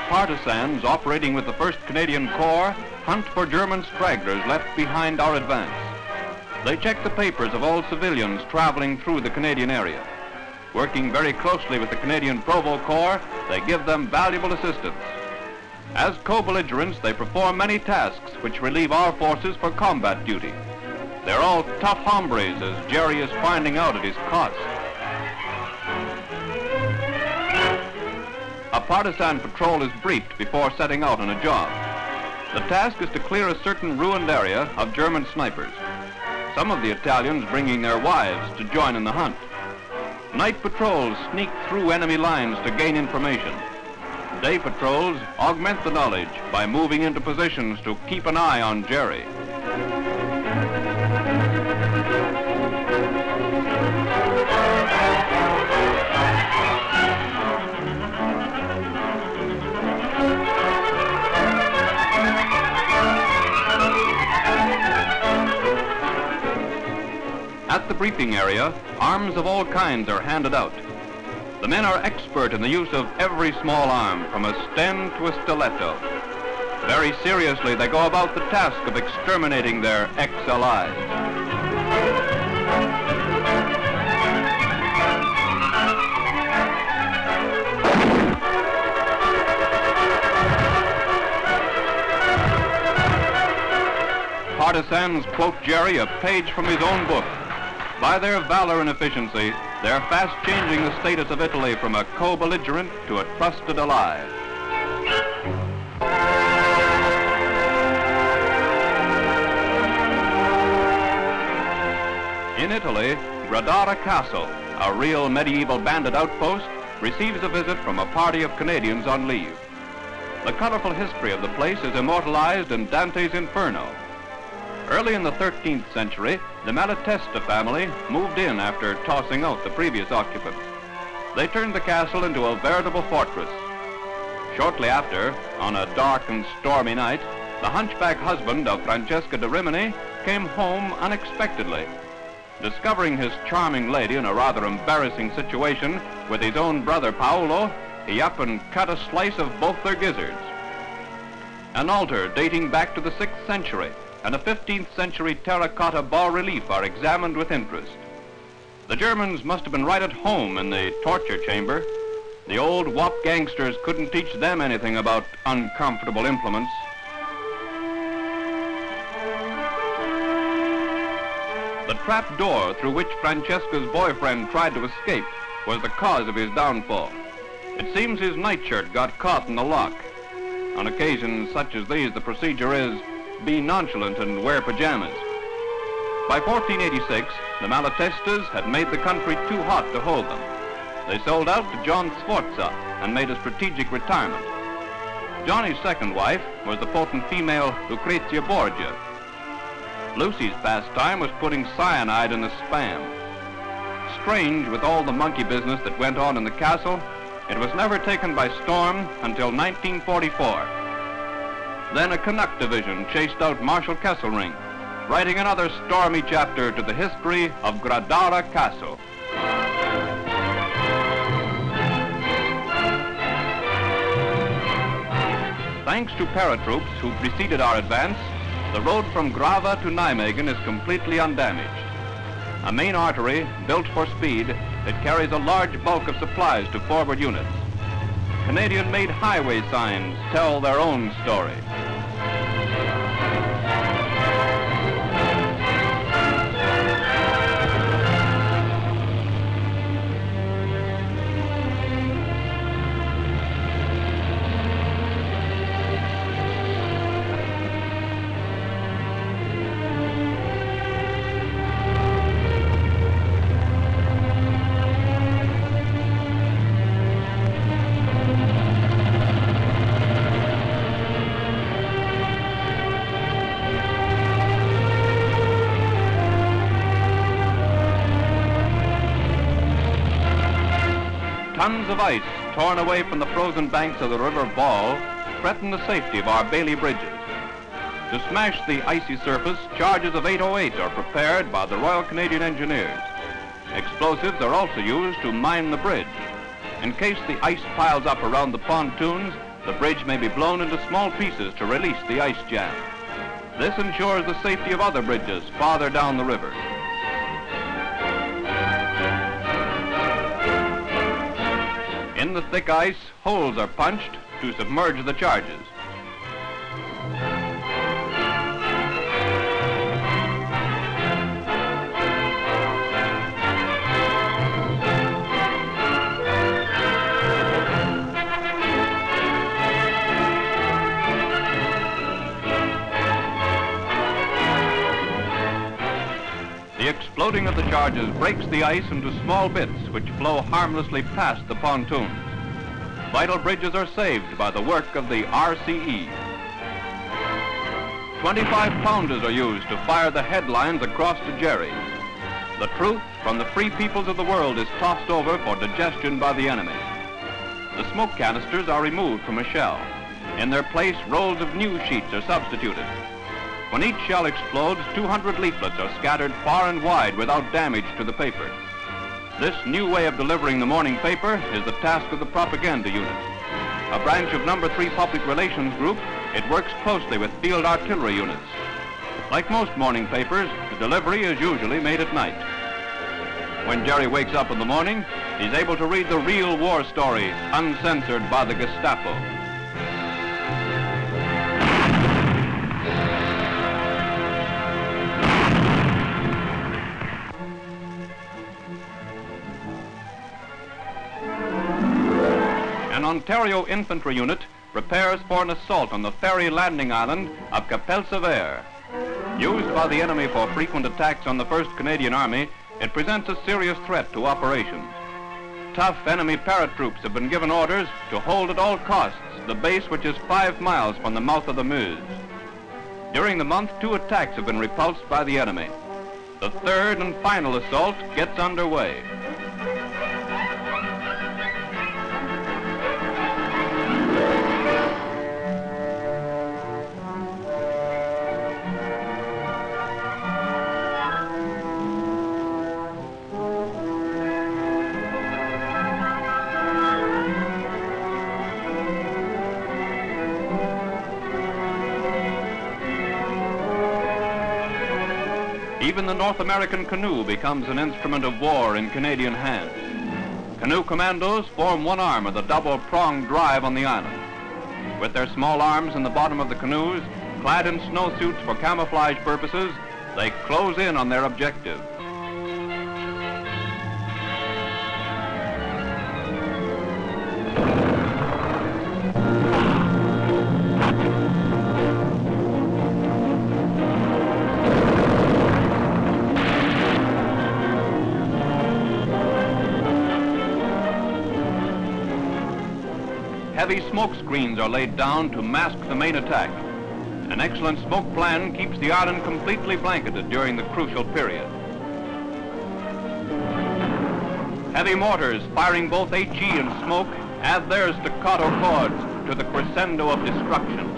Partisans operating with the 1st Canadian Corps hunt for German stragglers left behind our advance. They check the papers of all civilians traveling through the Canadian area. Working very closely with the Canadian Provost Corps, they give them valuable assistance. As co-belligerents, they perform many tasks which relieve our forces for combat duty. They're all tough hombres, as Jerry is finding out at his cost. A partisan patrol is briefed before setting out on a job. The task is to clear a certain ruined area of German snipers. Some of the Italians bringing their wives to join in the hunt. Night patrols sneak through enemy lines to gain information. Day patrols augment the knowledge by moving into positions to keep an eye on Jerry. At the briefing area, arms of all kinds are handed out. The men are expert in the use of every small arm, from a Sten to a stiletto. Very seriously, they go about the task of exterminating their ex-allies. Partisans quote Jerry a page from his own book. By their valor and efficiency, they're fast changing the status of Italy from a co-belligerent to a trusted ally. In Italy, Gradara Castle, a real medieval bandit outpost, receives a visit from a party of Canadians on leave. The colorful history of the place is immortalized in Dante's Inferno. Early in the 13th century, the Malatesta family moved in after tossing out the previous occupants. They turned the castle into a veritable fortress. Shortly after, on a dark and stormy night, the hunchback husband of Francesca de Rimini came home unexpectedly. Discovering his charming lady in a rather embarrassing situation with his own brother Paolo, he up and cut a slice of both their gizzards. An altar dating back to the 6th century and a 15th century terracotta bas-relief are examined with interest. The Germans must have been right at home in the torture chamber. The old WAP gangsters couldn't teach them anything about uncomfortable implements. The trap door through which Francesca's boyfriend tried to escape was the cause of his downfall. It seems his nightshirt got caught in the lock. On occasions such as these, the procedure is be nonchalant and wear pajamas. By 1486, the Malatestas had made the country too hot to hold them. They sold out to John Sforza and made a strategic retirement. Johnny's second wife was the potent female Lucrezia Borgia. Lucy's pastime was putting cyanide in the Spam. Strange, with all the monkey business that went on in the castle, it was never taken by storm until 1944. Then a Canuck division chased out Marshal Kesselring, writing another stormy chapter to the history of Gradara Castle. Thanks to paratroops who preceded our advance, the road from Grave to Nijmegen is completely undamaged. A main artery built for speed, it carries a large bulk of supplies to forward units. Canadian-made highway signs tell their own story. Tons of ice torn away from the frozen banks of the River Ball threaten the safety of our Bailey bridges. To smash the icy surface, charges of 808 are prepared by the Royal Canadian Engineers. Explosives are also used to mine the bridge. In case the ice piles up around the pontoons, the bridge may be blown into small pieces to release the ice jam. This ensures the safety of other bridges farther down the river. In the thick ice, holes are punched to submerge the charges. The exploding of the charges breaks the ice into small bits which flow harmlessly past the pontoons. Vital bridges are saved by the work of the RCE. 25-pounders are used to fire the headlines across the Jerry. The truth from the free peoples of the world is tossed over for digestion by the enemy. The smoke canisters are removed from a shell. In their place, rolls of new sheets are substituted. When each shell explodes, 200 leaflets are scattered far and wide without damage to the paper. This new way of delivering the morning paper is the task of the propaganda unit. A branch of No. 3 Public Relations group, it works closely with field artillery units. Like most morning papers, the delivery is usually made at night. When Jerry wakes up in the morning, he's able to read the real war story, uncensored by the Gestapo. An Ontario infantry unit prepares for an assault on the ferry landing island of Kapelsche, Veer. Used by the enemy for frequent attacks on the 1st Canadian Army, it presents a serious threat to operations. Tough enemy paratroops have been given orders to hold at all costs the base, which is 5 miles from the mouth of the Meuse. During the month, 2 attacks have been repulsed by the enemy. The 3rd and final assault gets underway. Even the North American canoe becomes an instrument of war in Canadian hands. Canoe commandos form one arm of the double-pronged drive on the island. With their small arms in the bottom of the canoes, clad in snowsuits for camouflage purposes, they close in on their objective. Heavy smoke screens are laid down to mask the main attack. An excellent smoke plan keeps the island completely blanketed during the crucial period. Heavy mortars firing both HE and smoke add their staccato chords to the crescendo of destruction.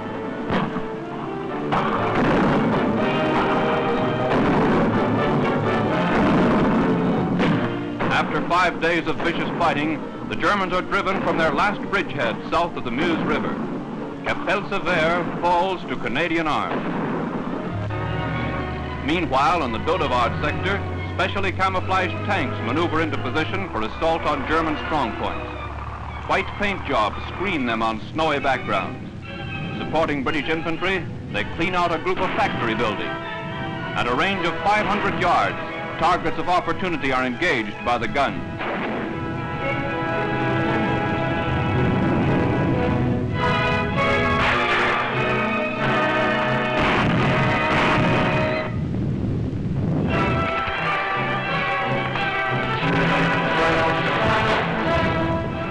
After 5 days of vicious fighting, the Germans are driven from their last bridgehead south of the Meuse River. Kapelsche Veer falls to Canadian arms. Meanwhile, in the Dodevard sector, specially camouflaged tanks maneuver into position for assault on German strongpoints. White paint jobs screen them on snowy backgrounds. Supporting British infantry, they clean out a group of factory buildings. At a range of 500 yards, targets of opportunity are engaged by the guns.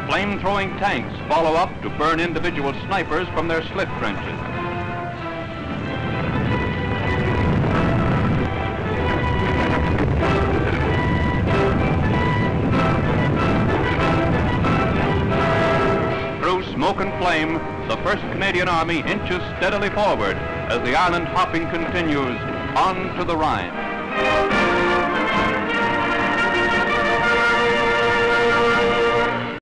Flame-throwing tanks follow up to burn individual snipers from their slit trenches. Through smoke and flame, the 1st Canadian Army inches steadily forward as the island hopping continues on to the Rhine.